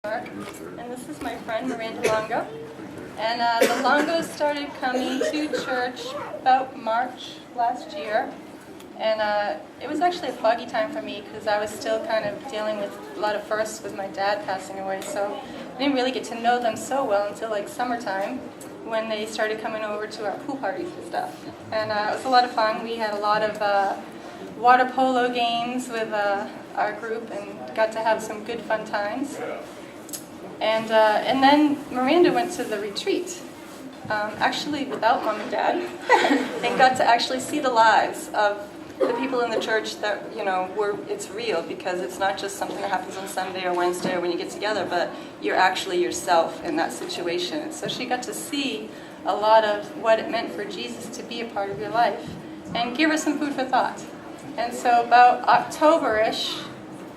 And this is my friend Miranda Longo. And the Longos started coming to church about March last year. And it was actually a foggy time for me because I was still kind of dealing with a lot of firsts with my dad passing away. So I didn't really get to know them so well until like summertime when they started coming over to our pool parties and stuff. And it was a lot of fun. We had a lot of water polo games with our group and got to have some good fun times. And then Miranda went to the retreat, actually without Mom and Dad, and got to actually see the lives of the people in the church that, it's real, because it's not just something that happens on Sunday or Wednesday or when you get together, but you're actually yourself in that situation. And so she got to see a lot of what it meant for Jesus to be a part of your life and give her some food for thought. And so about October-ish,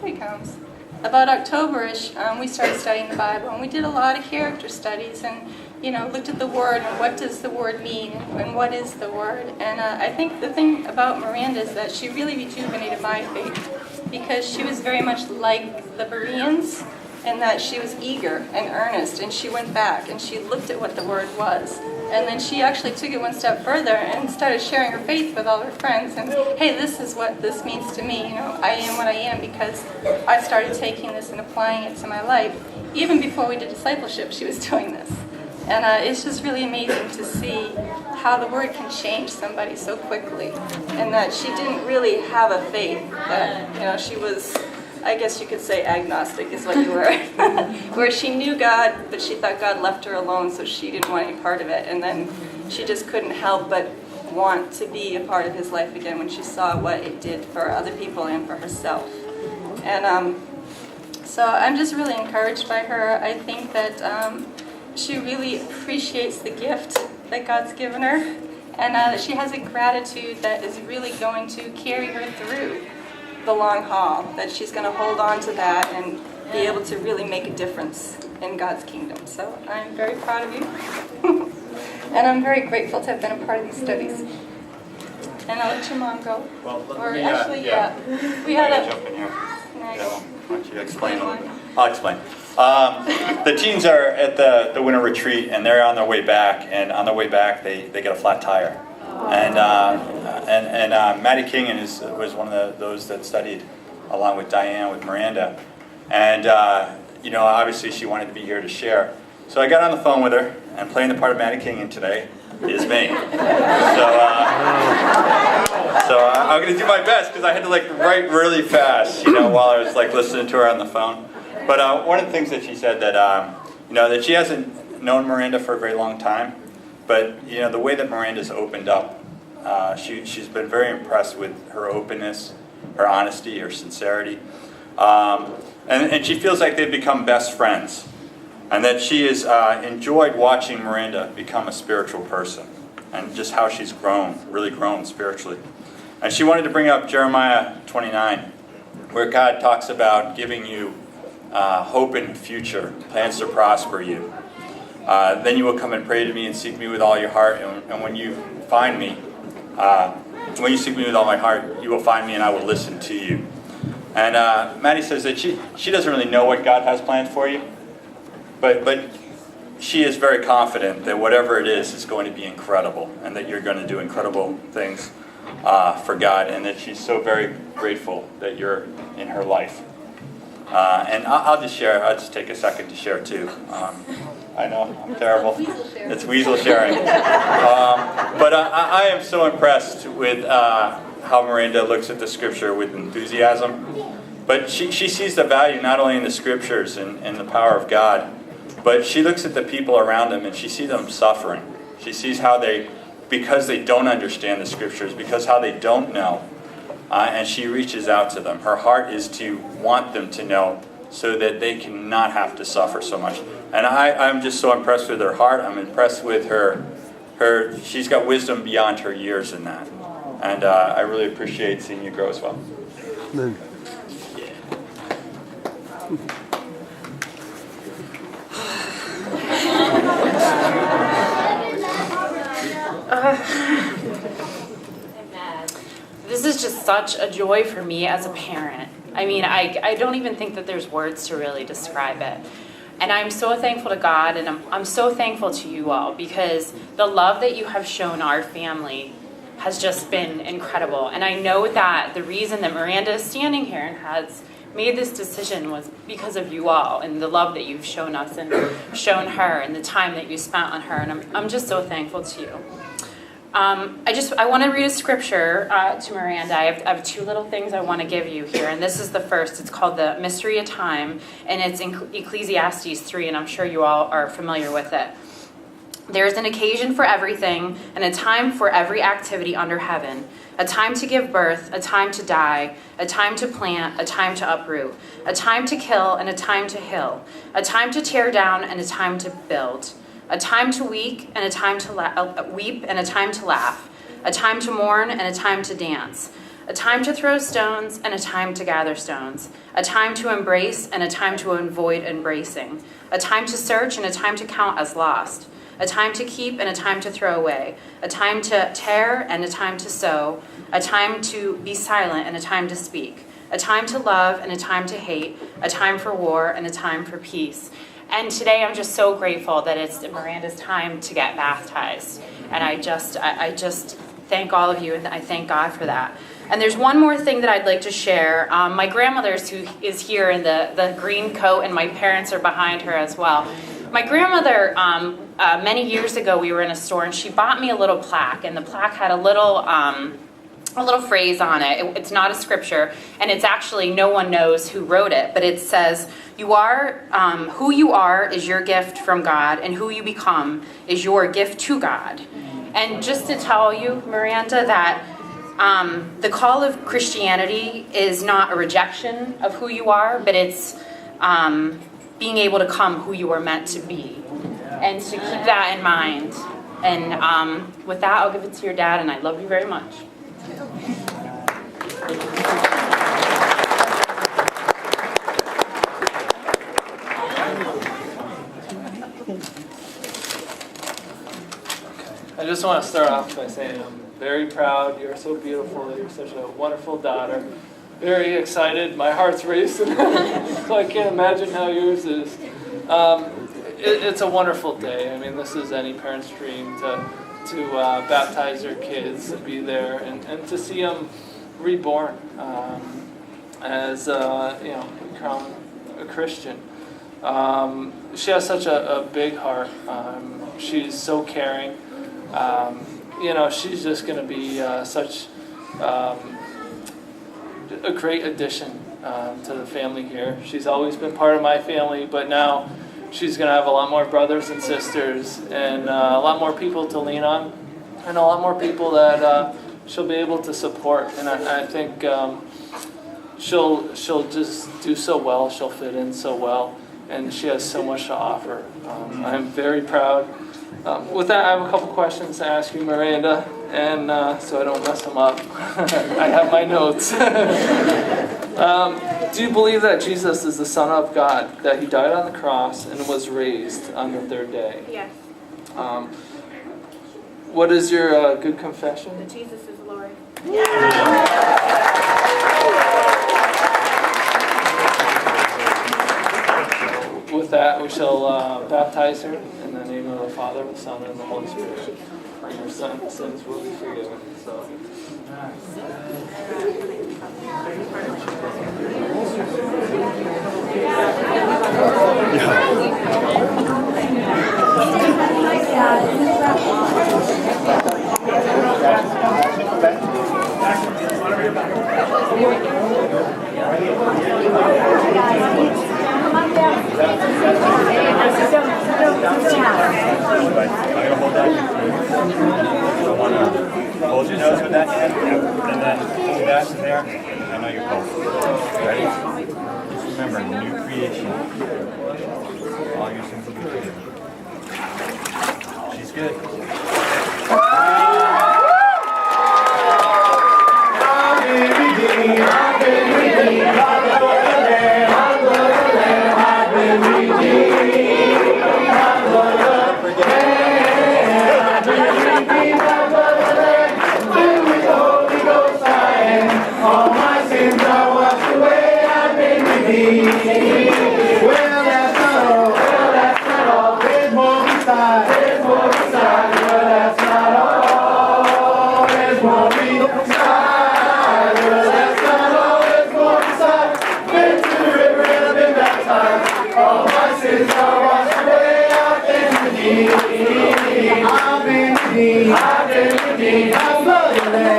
here he comes. About October-ish, we started studying the Bible, and we did a lot of character studies and, looked at the Word and what does the Word mean and what is the Word. And I think the thing about Miranda is that she really rejuvenated my faith because she was very much like the Bereans in that she was eager and earnest, and she went back and she looked at what the Word was. And then she actually took it one step further and started sharing her faith with all her friends. And, hey, this is what this means to me. I am what I am because I started taking this and applying it to my life. Even before we did discipleship, she was doing this. And it's just really amazing to see how the Word can change somebody so quickly. And that she didn't really have a faith that, she was, I guess you could say agnostic is what you were, where she knew God, but she thought God left her alone, so she didn't want any part of it. And then she just couldn't help but want to be a part of his life again when she saw what it did for other people and for herself. And so I'm just really encouraged by her. I think that she really appreciates the gift that God's given her, and that she has a gratitude that is really going to carry her through the long haul, that she's going to hold on to that and be able to really make a difference in God's kingdom. So I'm very proud of you. And I'm very grateful to have been a part of these studies. And I'll let your mom go. Well, We had a... jump in here. Why don't you explain a little bit? I'll explain. The teens are at the winter retreat, and they're on their way back. And on their way back, they get a flat tire. And Maddie King was one of those that studied along with Diane, with Miranda. And, obviously she wanted to be here to share. So I got on the phone with her, and playing the part of Maddie King today is me. So I'm going to do my best, because I had to write really fast, while I was listening to her on the phone. But one of the things that she said that she hasn't known Miranda for a very long time. But, the way that Miranda's opened up, she's been very impressed with her openness, her honesty, her sincerity. And she feels like they've become best friends. And that she has enjoyed watching Miranda become a spiritual person. And just how she's really grown spiritually. And she wanted to bring up Jeremiah 29, where God talks about giving you hope in the future, plans to prosper you. Then you will come and pray to me and seek me with all your heart. And when you find me, when you seek me with all my heart, you will find me and I will listen to you. And Maddie says that she doesn't really know what God has planned for you. But she is very confident that whatever it is going to be incredible. And that you're going to do incredible things for God. And that she's so very grateful that you're in her life. And I'll just share. I'll just take a second to share too. I know, I'm terrible. It's weasel sharing. But I am so impressed with how Miranda looks at the scripture with enthusiasm. But she sees the value not only in the scriptures and the power of God, but she looks at the people around them and she sees them suffering. She sees how because they don't understand the scriptures, because how they don't know, and she reaches out to them. Her heart is to want them to know so that they cannot have to suffer so much. And I'm just so impressed with her heart. I'm impressed with her. She's got wisdom beyond her years in that. And I really appreciate seeing you grow as well. Amen. This is just such a joy for me as a parent. I mean, I don't even think that there's words to really describe it. And I'm so thankful to God, and I'm so thankful to you all, because the love that you have shown our family has just been incredible. And I know that the reason that Miranda is standing here and has made this decision was because of you all and the love that you've shown us and shown her and the time that you spent on her. And I'm just so thankful to you. I want to read a scripture to Miranda. I have two little things I want to give you here, and this is the first. It's called the Mystery of Time, and it's in Ecclesiastes 3, and I'm sure you all are familiar with it. There is an occasion for everything, and a time for every activity under heaven, a time to give birth, a time to die, a time to plant, a time to uproot, a time to kill, and a time to heal, a time to tear down, and a time to build, a time to weep and a time to weep and a time to laugh, a time to mourn and a time to dance, a time to throw stones and a time to gather stones, a time to embrace and a time to avoid embracing, a time to search and a time to count as lost, a time to keep and a time to throw away, a time to tear and a time to sow, a time to be silent and a time to speak, a time to love and a time to hate, a time for war and a time for peace. And today I'm just so grateful that it's Miranda's time to get baptized. And I just thank all of you, and I thank God for that. And there's one more thing that I'd like to share. My grandmother's, who is here in the green coat, and my parents are behind her as well. My grandmother, many years ago, we were in a store, and she bought me a little plaque, and the plaque had a little phrase on it. It's not a scripture, and it's actually, no one knows who wrote it, but it says, "You are, who you are is your gift from God, and who you become is your gift to God." And just to tell you, Miranda, that the call of Christianity is not a rejection of who you are, but it's being able to come who you are meant to be, and to keep that in mind. And with that, I'll give it to your dad, and I love you very much. I just want to start off by saying I'm very proud. You're so beautiful. You're such a wonderful daughter. Very excited. My heart's racing, so I can't imagine how yours is. It's a wonderful day. I mean, this is any parent's dream to baptize their kids, to be there, and to see them reborn as become a Christian. She has such a big heart. She's so caring. She's just going to be such a great addition to the family here. She's always been part of my family, but now she's going to have a lot more brothers and sisters, and a lot more people to lean on, and a lot more people that she'll be able to support. And I think she'll just do so well. She'll fit in so well, and she has so much to offer. I'm very proud. With that, I have a couple questions to ask you, Miranda, and so I don't mess them up. I have my notes. Do you believe that Jesus is the Son of God, that He died on the cross and was raised on the third day? Yes. What is your good confession? That Jesus is Lord. With that, we shall baptize her in the name of the Father, the Son, and the Holy Spirit. And your sins will be forgiven. So. Hold your nose with that hand, and then hold that in there. I know you're close. Ready? Just remember, new creation. All your sins will be forgiven. She's good. Well, that's all. Happy birthday.